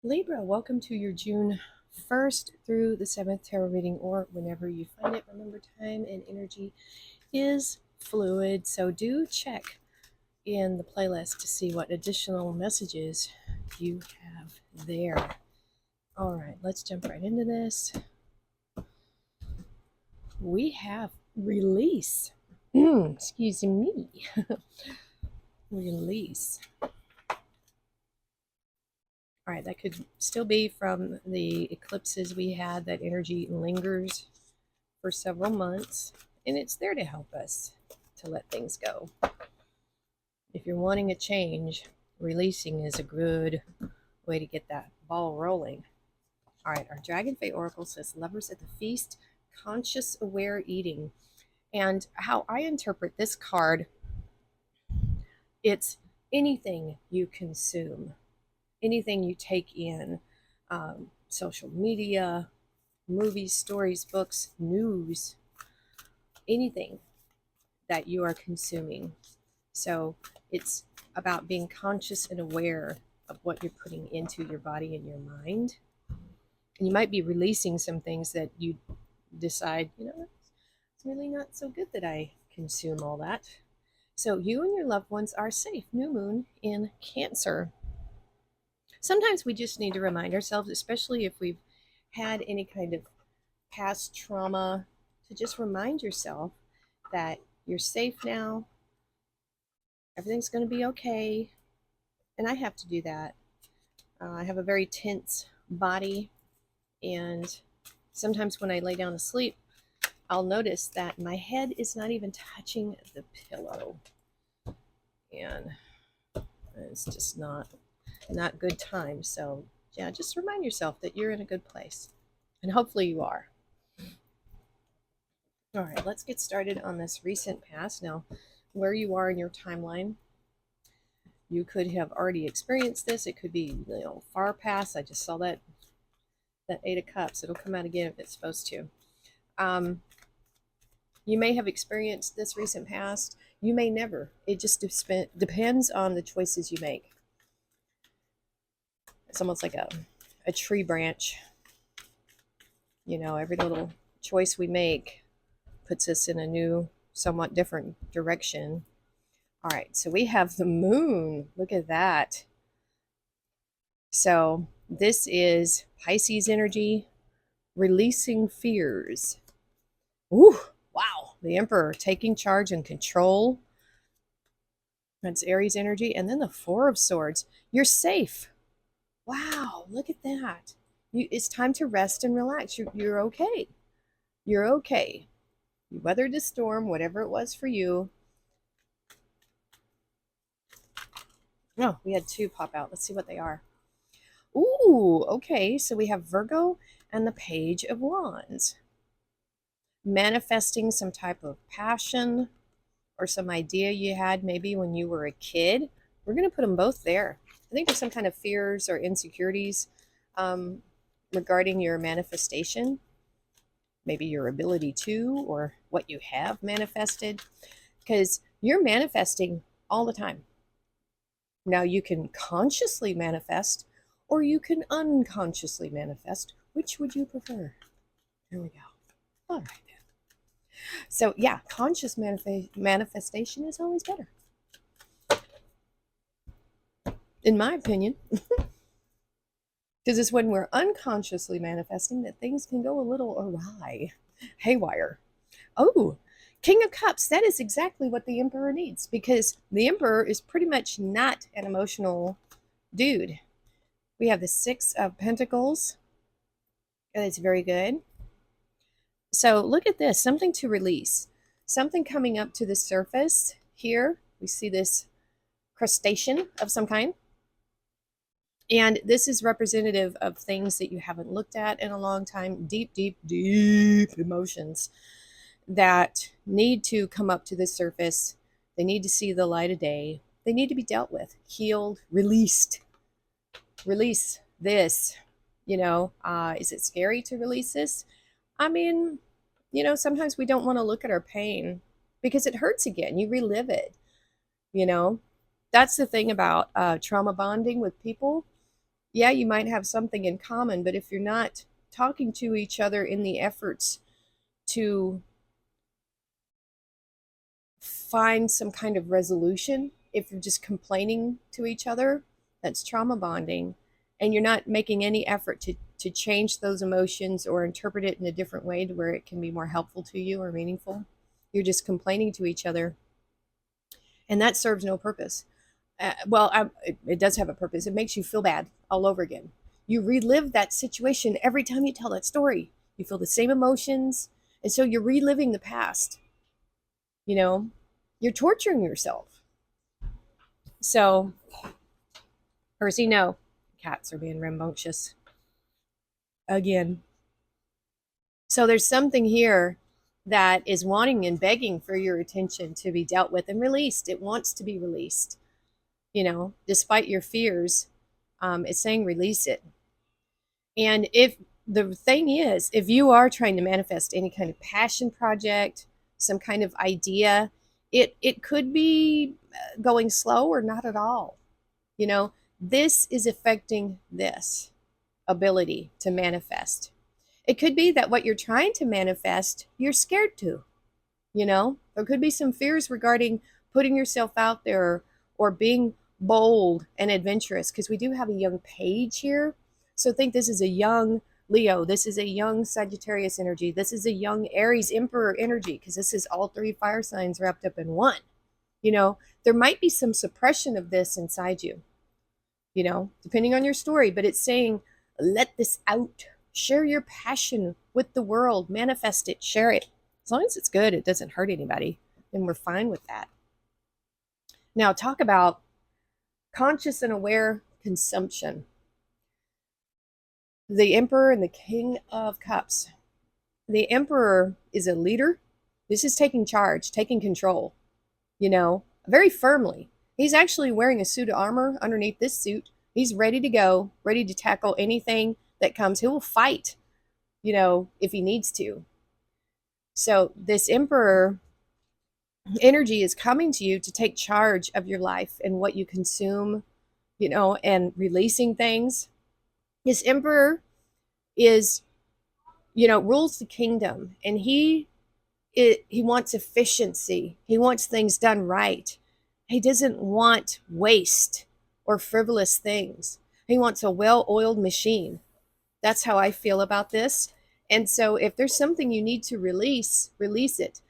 Libra, welcome to your June 1st through the 7th tarot reading, or whenever you find it. Remember, time and energy is fluid, so do check in the playlist to see what additional messages you have there. All right, let's jump right into this. We have release. Excuse me. Release. All right, that could still be from the eclipses we had. That energy lingers for several months, and it's there to help us to let things go. If you're wanting a change, releasing is a good way to get that ball rolling. All right, our Dragon Fate Oracle says lovers at the feast, conscious aware eating. And how I interpret this card, it's anything you consume, anything you take in, social media, movies, stories, books, news, anything that you are consuming. So it's about being conscious and aware of what you're putting into your body and your mind. And you might be releasing some things that you decide, it's really not so good that I consume all that. So you and your loved ones are safe. New moon in Cancer. Sometimes we just need to remind ourselves, especially if we've had any kind of past trauma, to just remind yourself that you're safe now. Everything's going to be okay. And I have to do that. I have a very tense body, and sometimes when I lay down to sleep, I'll notice that my head is not even touching the pillow. And it's just not good time. So yeah, just remind yourself that you're in a good place. And hopefully you are. All right, let's get started on this recent past. Now, where you are in your timeline, you could have already experienced this. It could be, far past. I just saw that Eight of Cups. It'll come out again if it's supposed to. You may have experienced this recent past. You may never. It just depends on the choices you make. It's almost like a tree branch. Every little choice we make puts us in a new, somewhat different direction. All right, so we have the moon. Look at that. So this is Pisces energy, releasing fears. Ooh, wow. The Emperor taking charge and control. That's Aries energy. And then the Four of Swords. You're safe. Wow, look at that. It's time to rest and relax. You're okay. You're okay. You weathered the storm, whatever it was for you. Oh, we had two pop out. Let's see what they are. Ooh, okay. So we have Virgo and the Page of Wands. Manifesting some type of passion or some idea you had maybe when you were a kid. We're going to put them both there. I think there's some kind of fears or insecurities regarding your manifestation, maybe your ability to, or what you have manifested, because you're manifesting all the time. Now you can consciously manifest, or you can unconsciously manifest. Which would you prefer? There we go. All right. So yeah, conscious manifestation is always better, in my opinion. Because it's when we're unconsciously manifesting that things can go a little awry, haywire. Oh, King of Cups. That is exactly what the Emperor needs, because the Emperor is pretty much not an emotional dude. We have the Six of Pentacles. That's very good. So look at this, something to release, something coming up to the surface here. We see this crustacean of some kind. And this is representative of things that you haven't looked at in a long time, deep, deep, deep emotions that need to come up to the surface. They need to see the light of day. They need to be dealt with, healed, released. Release this. Is it scary to release this? I mean, sometimes we don't want to look at our pain because it hurts again. You relive it. That's the thing about trauma bonding with people. Yeah, you might have something in common, but if you're not talking to each other in the efforts to find some kind of resolution, if you're just complaining to each other, that's trauma bonding. And you're not making any effort to change those emotions or interpret it in a different way to where it can be more helpful to you or meaningful. You're just complaining to each other, and that serves no purpose. It does have a purpose. It makes you feel bad all over again. You relive that situation every time you tell that story. You feel the same emotions, and so you're reliving the past. You know, you're torturing yourself. So, Percy, no, cats are being rambunctious again. So there's something here that is wanting and begging for your attention to be dealt with and released. It wants to be released. Despite your fears, it's saying release it. And if the thing is, if you are trying to manifest any kind of passion project, some kind of idea, it could be going slow or not at all. You know, this is affecting this ability to manifest. It could be that what you're trying to manifest, you're scared to. There could be some fears regarding putting yourself out there or being bold and adventurous, because we do have a young page here. So think this is a young Leo. This is a young Sagittarius energy. This is a young Aries Emperor energy, because this is all three fire signs wrapped up in one. There might be some suppression of this inside you, depending on your story, but it's saying, let this out. Share your passion with the world. Manifest it. Share it. As long as it's good, it doesn't hurt anybody, then we're fine with that. Now, talk about conscious and aware consumption. The Emperor and the King of Cups. The Emperor is a leader. This is taking charge, taking control, very firmly. He's actually wearing a suit of armor underneath this suit. He's ready to go, ready to tackle anything that comes. He will fight, if he needs to. So this Emperor energy is coming to you to take charge of your life and what you consume, and releasing things. This Emperor is, rules the kingdom, and he wants efficiency. He wants things done right. He doesn't want waste or frivolous things. He wants a well-oiled machine. That's how I feel about this. And so if there's something you need to release it.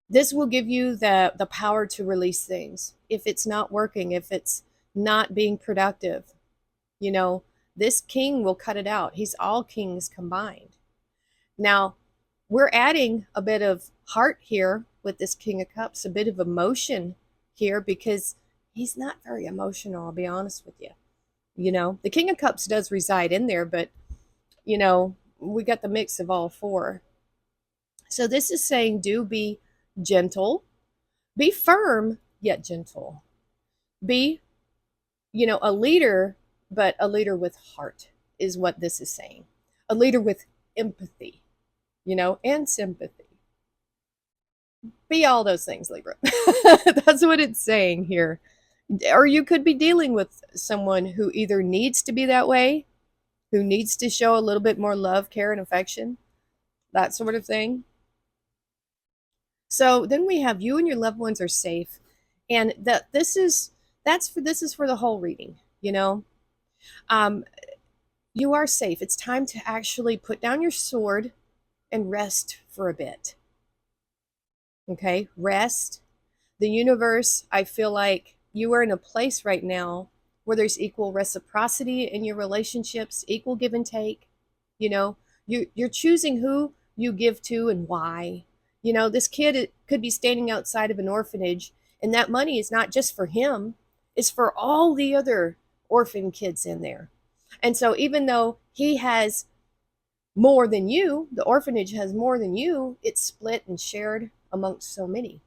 This will give you the power to release things. If it's not working, if it's not being productive, this king will cut it out. He's all kings combined. Now, we're adding a bit of heart here with this King of Cups, a bit of emotion here, because he's not very emotional, I'll be honest with you. The King of Cups does reside in there, but, we got the mix of all four. So this is saying, do be gentle, be firm, yet gentle. Be, a leader, but a leader with heart is what this is saying. A leader with empathy, and sympathy. Be all those things, Libra. That's what it's saying here. Or you could be dealing with someone who either needs to be that way, who needs to show a little bit more love, care, and affection, that sort of thing. So then we have you and your loved ones are safe, and this is for the whole reading. You are safe. It's time to actually put down your sword and rest for a bit. Okay, rest. The universe, I feel like you are in a place right now where there's equal reciprocity in your relationships, equal give and take. You're choosing who you give to and why. This kid could be standing outside of an orphanage, and that money is not just for him, it's for all the other orphan kids in there. And so even though he has more than you, the orphanage has more than you, it's split and shared amongst so many.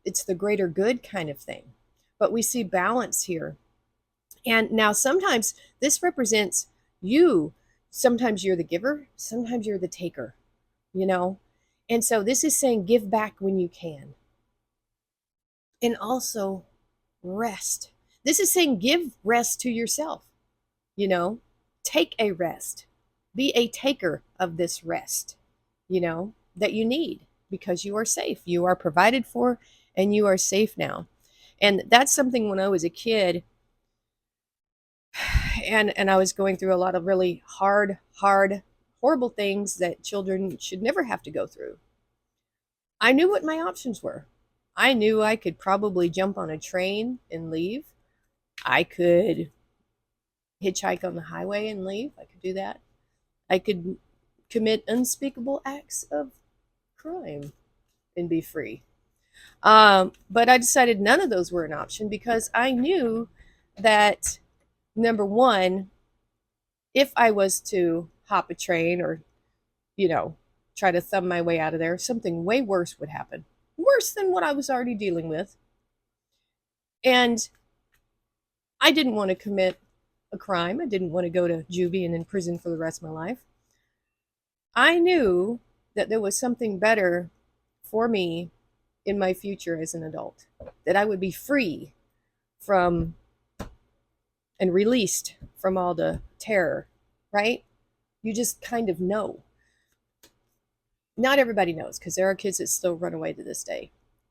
It's the greater good kind of thing. But we see balance here. And now sometimes this represents you. Sometimes you're the giver, sometimes you're the taker, And so this is saying give back when you can. And also rest. This is saying give rest to yourself, you know, take a rest, be a taker of this rest, that you need because you are safe, you are provided for, and you are safe now. And that's something when I was a kid and I was going through a lot of really hard, horrible things that children should never have to go through. I knew what my options were. I knew I could probably jump on a train and leave. I could hitchhike on the highway and leave. I could do that. I could commit unspeakable acts of crime and be free. But I decided none of those were an option because I knew that, number one, if I was to hop a train or, you know, try to thumb my way out of there, something way worse would happen. Worse than what I was already dealing with. And I didn't want to commit a crime. I didn't want to go to juvie and in prison for the rest of my life. I knew that there was something better for me in my future as an adult, that I would be free from and released from all the terror, right? You just kind of know. Not everybody knows because there are kids that still run away to this day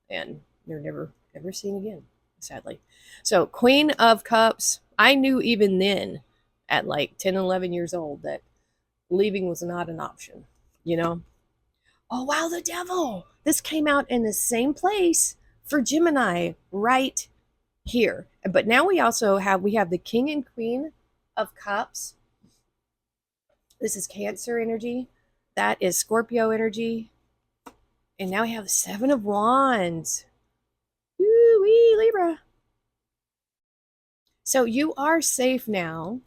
and they're never seen again, sadly. So, Queen of Cups, I knew even then at like 10, 11 years old that leaving was not an option, you know? Oh, wow, the devil. This came out in the same place for Gemini right here. But now we also have the King and Queen of Cups. This is Cancer energy. That is Scorpio energy. And now we have the Seven of Wands. Woo-wee, Libra. So you are safe now.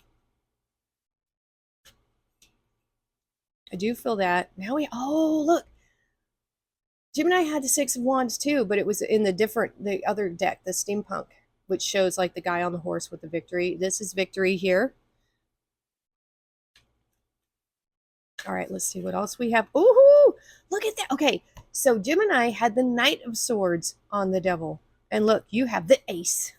I do feel that. Now look. Gemini had the Six of Wands too, but it was in the other deck, the Steampunk, which shows like the guy on the horse with the victory. This is victory here. All right, let's see what else we have. Ooh, look at that. Okay, so Gemini had the Knight of Swords on the devil. And look, you have the Ace.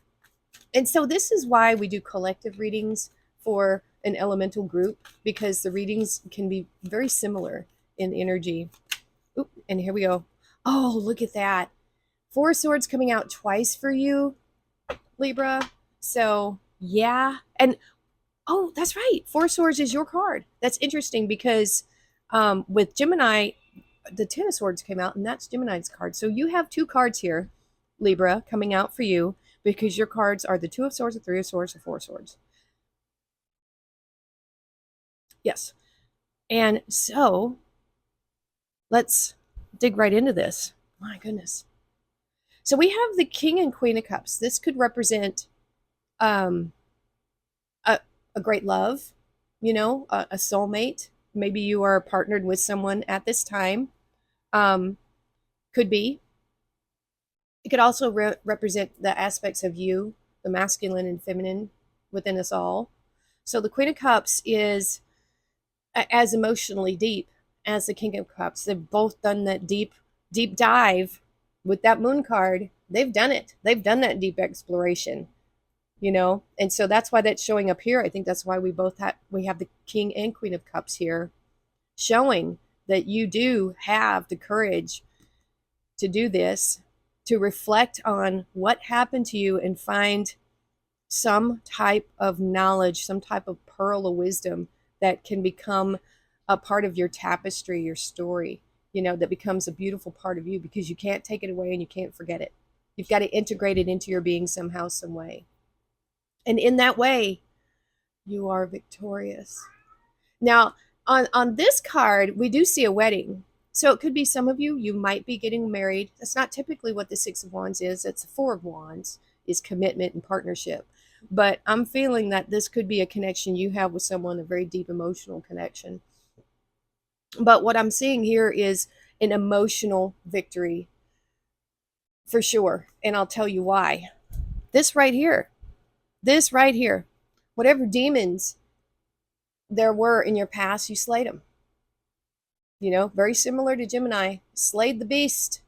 And so this is why we do collective readings for an elemental group, because the readings can be very similar in energy. Oop, and here we go. Oh, look at that. Four Swords coming out twice for you, Libra. So, yeah. And oh, that's right. Four Swords is your card. That's interesting because with Gemini, the Ten of Swords came out, and that's Gemini's card. So you have two cards here, Libra, coming out for you because your cards are the Two of Swords, the Three of Swords, the Four Swords. Yes. And so let's dig right into this. My goodness. So we have the King and Queen of Cups. This could represent a great love, a soulmate. Maybe you are partnered with someone at this time. Could be. It could also represent the aspects of you, the masculine and feminine within us all. So the Queen of Cups is as emotionally deep as the King of Cups. They've both done that deep dive with that Moon card. They've done it. They've done that deep exploration, and so that's why that's showing up here. I think that's why we have the King and Queen of Cups here, showing that you do have the courage to do this, to reflect on what happened to you and find some type of knowledge, some type of pearl of wisdom that can become a part of your tapestry, your story, that becomes a beautiful part of you, because you can't take it away and you can't forget it. You've got to integrate it into your being somehow, some way. And in that way, you are victorious. Now, on this card, we do see a wedding. So it could be some of you might be getting married. That's not typically what the Six of Wands is. It's the Four of Wands, is commitment and partnership. But I'm feeling that this could be a connection you have with someone, a very deep emotional connection. But what I'm seeing here is an emotional victory for sure. And I'll tell you why. This right here, whatever demons there were in your past, you slayed them. Very similar to Gemini, slayed the beast,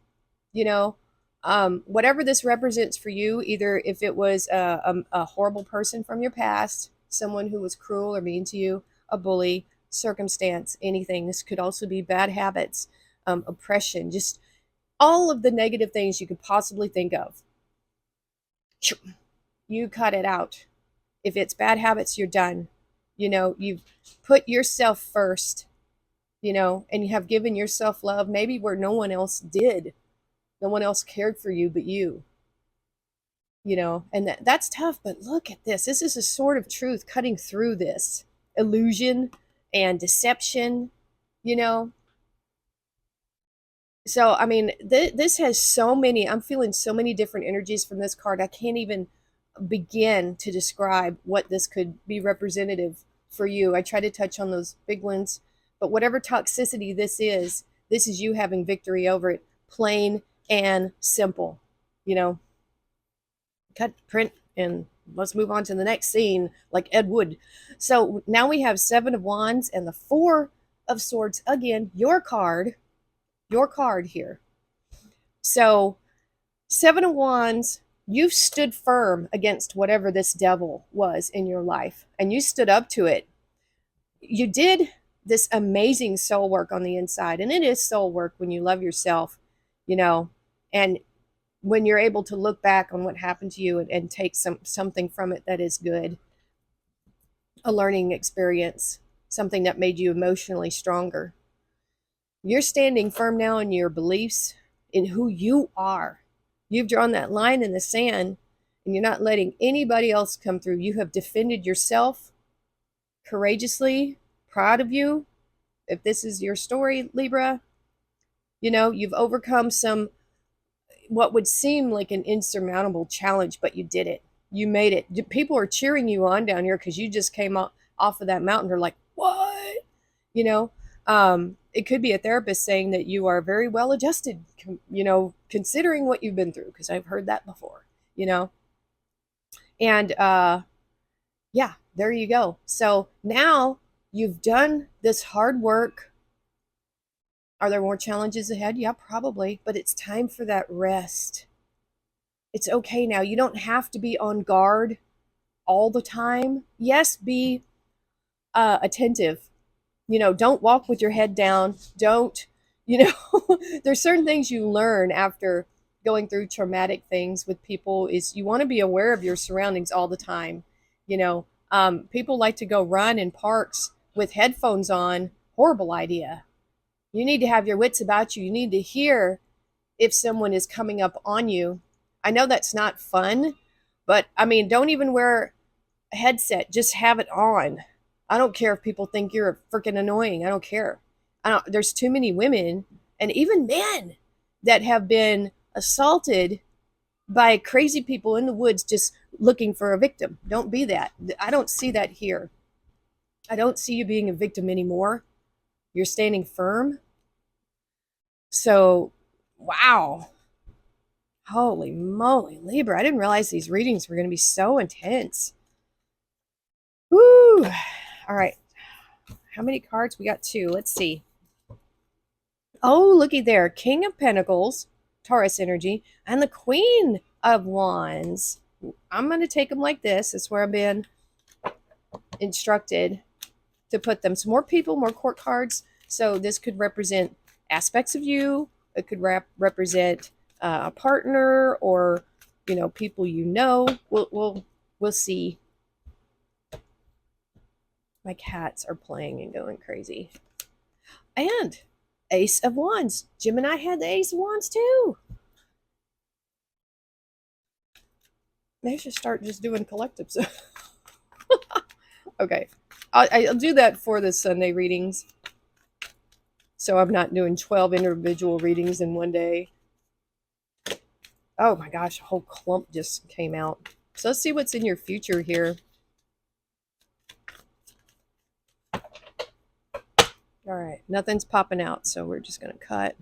Whatever this represents for you, either if it was a horrible person from your past, someone who was cruel or mean to you, a bully, circumstance, anything. This could also be bad habits, oppression, just all of the negative things you could possibly think of. You cut it out. If it's bad habits, you're done. You've put yourself first, and you have given yourself love, maybe where no one else did. No one else cared for you but you. And that's tough, but look at this. This is a sword of truth cutting through this illusion and deception, you know. So, I mean, this has so many, I'm feeling so many different energies from this card. I can't even begin to describe what this could be representative for you. I try to touch on those big ones, but whatever toxicity this is you having victory over it, plain and simple, you know. Cut, print, and let's move on to the next scene, like Ed Wood. So now we have Seven of Wands and the Four of Swords. Again, your card here. So Seven of Wands, you've stood firm against whatever this devil was in your life, and you stood up to it. You did this amazing soul work on the inside, and it is soul work when you love yourself, and when you're able to look back on what happened to you and take something from it that is good, a learning experience, something that made you emotionally stronger. You're standing firm now in your beliefs, in who you are. You've drawn that line in the sand, and you're not letting anybody else come through. You have defended yourself courageously, proud of you. If this is your story, Libra, you've overcome what would seem like an insurmountable challenge, but you did it. You made it. People are cheering you on down here because you just came off of that mountain. They're like, what? It could be a therapist saying that you are very well adjusted, considering what you've been through, because I've heard that before, and yeah, there you go. So now you've done this hard work. Are there more challenges ahead? Yeah, probably, but it's time for that rest. It's okay now. You don't have to be on guard all the time. Yes, be attentive. Don't walk with your head down. Don't, there's certain things you learn after going through traumatic things with people is you want to be aware of your surroundings all the time. People like to go run in parks with headphones on. Horrible idea. You need to have your wits about you. You need to hear if someone is coming up on you. I know that's not fun, but I mean, don't even wear a headset. Just have it on. I don't care if people think you're freaking annoying. I don't care. There's too many women and even men that have been assaulted by crazy people in the woods just looking for a victim. Don't be that. I don't see that here. I don't see you being a victim anymore. You're standing firm. So, wow. Holy moly, Libra. I didn't realize these readings were going to be so intense. Woo. All right. How many cards? We got 2. Let's see. Oh, looky there. King of Pentacles, Taurus energy, and the Queen of Wands. I'm going to take them like this. That's where I've been instructed to put them. So more people, more court cards. So this could represent aspects of you. It could represent a partner or, people We'll see. My cats are playing and going crazy. And Ace of Wands. Gemini had the Ace of Wands too. Maybe I should start just doing collectives. Okay. I'll do that for the Sunday readings. So I'm not doing 12 individual readings in one day. Oh my gosh, a whole clump just came out. So let's see what's in your future here. All right, nothing's popping out, so we're just going to cut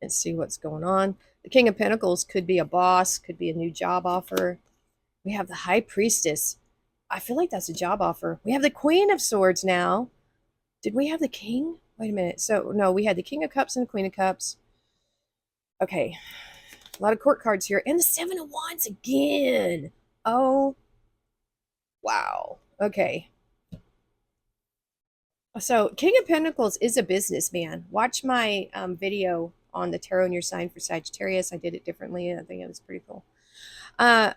and see what's going on. The King of Pentacles could be a boss, could be a new job offer. We have the High Priestess. I feel like that's a job offer. We have the Queen of Swords now. Did we have the King? Wait a minute. So, no, we had the King of Cups and the Queen of Cups. Okay. A lot of court cards here. And the Seven of Wands again. Oh, wow. Okay. So, King of Pentacles is a businessman. Watch my video on the tarot in your sign for Sagittarius. I did it differently. I think it was pretty cool. Uh,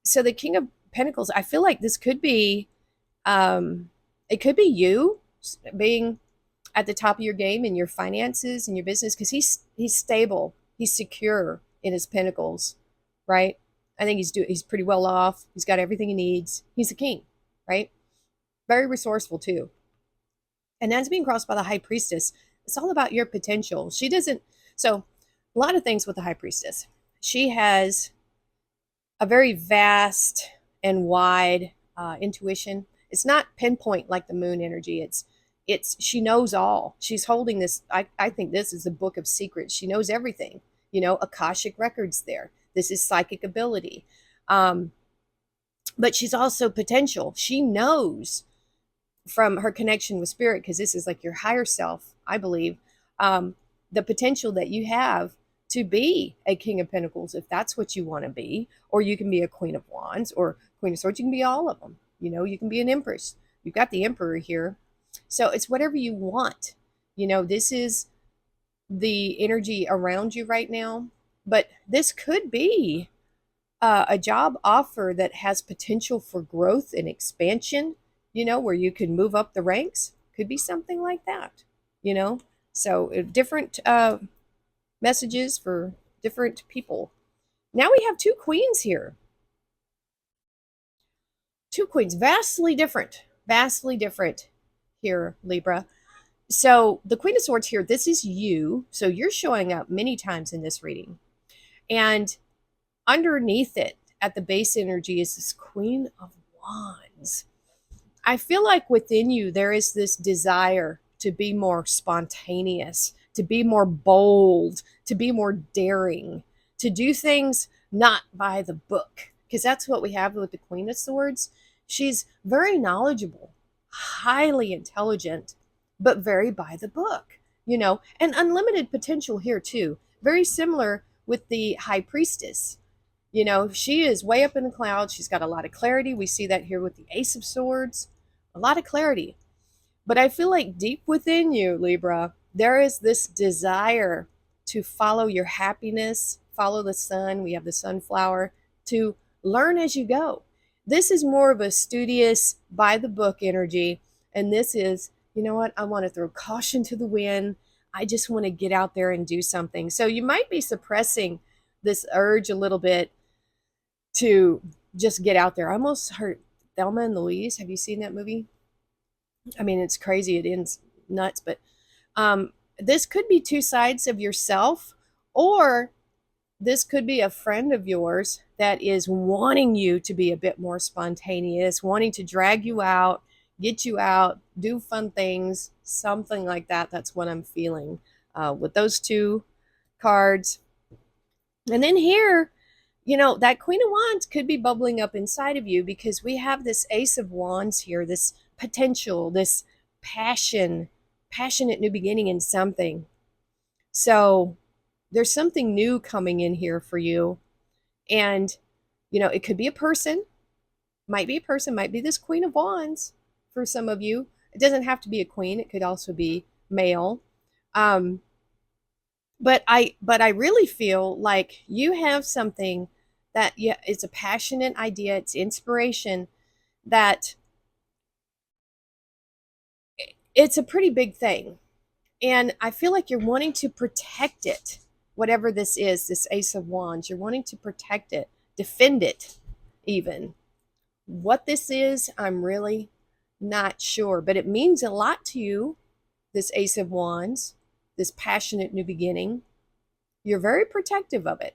so, the King of Pentacles, I feel like this could be, it could be you being at the top of your game in your finances and your business because he's stable, he's secure in his pentacles, right? I think he's pretty well off. He's got everything he needs. He's a king, right? Very resourceful too. And that's being crossed by the high priestess. It's all about your potential. She doesn't, so a lot of things with the high priestess. She has a very vast and wide intuition. It's not pinpoint like the moon energy. It's she knows all. She's holding this. I think this is a book of secrets. She knows everything. You know, Akashic records there. This is psychic ability. But she's also potential. She knows from her connection with spirit, because this is like your higher self, I believe, the potential that you have to be a King of Pentacles if that's what you want to be, or you can be a Queen of Wands or Queen of Swords. You can be all of them. You know, you can be an Empress. You've got the Emperor here. So it's whatever you want. You know, this is the energy around you right now, but this could be a job offer that has potential for growth and expansion, you know, where you can move up the ranks. Could be something like that, you know. So different messages for different people. Now we have two queens here. Two queens, vastly different here, Libra. So the Queen of Swords here, this is you. So you're showing up many times in this reading. And underneath it, at the base energy, is this Queen of Wands. I feel like within you, there is this desire to be more spontaneous, to be more bold, to be more daring, to do things not by the book. Because that's what we have with the Queen of Swords. She's very knowledgeable, highly intelligent, but very by the book, you know, and unlimited potential here too. Very similar with the High Priestess. You know, she is way up in the clouds. She's got a lot of clarity. We see that here with the Ace of Swords, a lot of clarity. But I feel like deep within you, Libra, there is this desire to follow your happiness, follow the sun. We have the sunflower, to learn as you go. This is more of a studious, by the book energy. And this is, you know what? I want to throw caution to the wind. I just want to get out there and do something. So you might be suppressing this urge a little bit to just get out there. I almost heard Thelma and Louise. Have you seen that movie? I mean, it's crazy. It ends nuts, but this could be two sides of yourself, or this could be a friend of yours that is wanting you to be a bit more spontaneous, wanting to drag you out, get you out, do fun things, something like that. That's what I'm feeling with those two cards. And then here, you know, that Queen of Wands could be bubbling up inside of you because we have this Ace of Wands here, this potential, this passion, passionate new beginning in something. So there's something new coming in here for you. And, you know, it could be a person, might be this Queen of Wands for some of you. It doesn't have to be a queen. It could also be male. But I really feel like you have something that, yeah, it's a passionate idea, it's inspiration, that it's a pretty big thing. And I feel like you're wanting to protect it, whatever this is, this Ace of Wands. You're wanting to protect it, defend it even. What this is, I'm really not sure, but it means a lot to you, this Ace of Wands, this passionate new beginning. You're very protective of it.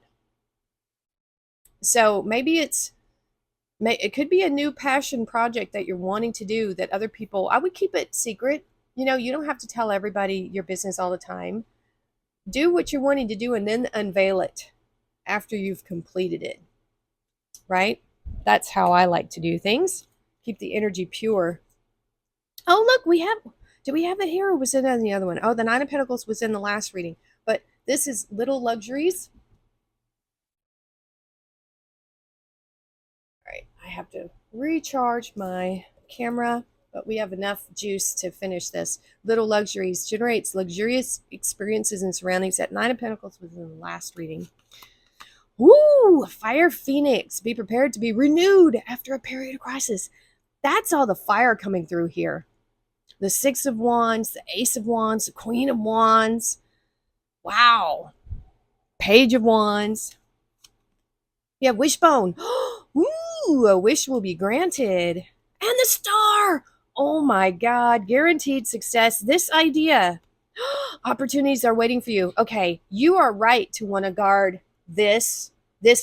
So maybe it could be a new passion project that you're wanting to do that other people, I would keep it secret. You know, you don't have to tell everybody your business all the time. Do what you're wanting to do and then unveil it after you've completed it, right? That's how I like to do things. Keep the energy pure. Oh, look, do we have it here, or was it on the other one? Oh, the Nine of Pentacles was in the last reading. But this is Little Luxuries. have to recharge my camera, but we have enough juice to finish this. Little Luxuries generates luxurious experiences and surroundings at 9 of Pentacles within the last reading. Woo! Fire Phoenix. Be prepared to be renewed after a period of crisis. That's all the fire coming through here. The Six of Wands, the Ace of Wands, the Queen of Wands. Wow. Page of Wands. You have Wishbone. Ooh, a wish will be granted. And the Star. Oh my God. Guaranteed success. This idea. Opportunities are waiting for you. Okay, you are right to want to guard this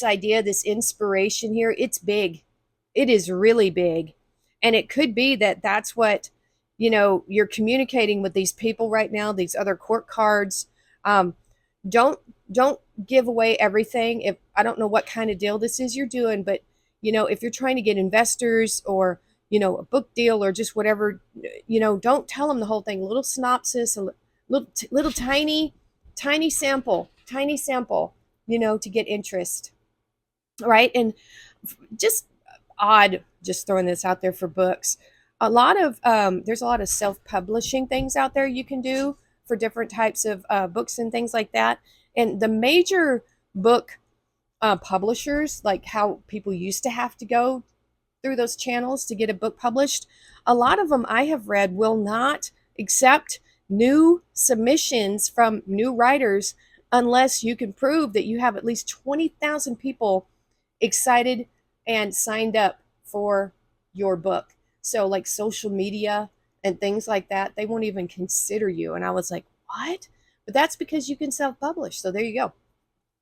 idea, this inspiration here. It's big. It is really big. And it could be that that's what, you're communicating with these people right now, these other court cards. Don't give away everything. If I don't know what kind of deal this is you're doing, but if you're trying to get investors or a book deal or just whatever, don't tell them the whole thing. A little synopsis, a little tiny sample, to get interest, right? And just just throwing this out there for books. There's a lot of self-publishing things out there you can do for different types of books and things like that. And the major book publishers, like how people used to have to go through those channels to get a book published, a lot of them I have read will not accept new submissions from new writers unless you can prove that you have at least 20,000 people excited and signed up for your book. So like social media and things like that, they won't even consider you. And I was like, what? But that's because you can self-publish. So there you go.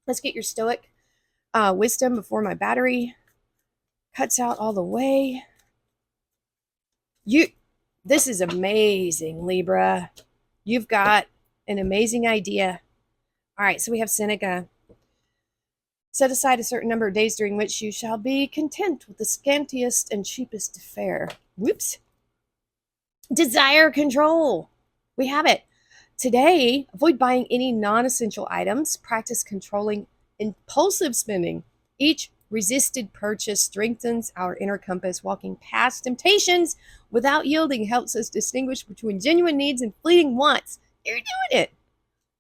Let's get your Stoic wisdom before my battery cuts out all the way. This is amazing, Libra. You've got an amazing idea. All right, so we have Seneca. Set aside a certain number of days during which you shall be content with the scantiest and cheapest fare. Whoops. Desire control. We have it. Today, avoid buying any non-essential items. Practice controlling impulsive spending. Each resisted purchase strengthens our inner compass. Walking past temptations without yielding helps us distinguish between genuine needs and fleeting wants. You're doing it.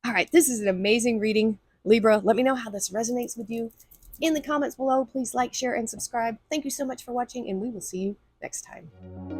All right, this is an amazing reading, Libra. Let me know how this resonates with you in the comments below. Please like, share, and subscribe. Thank you so much for watching, and we will see you next time.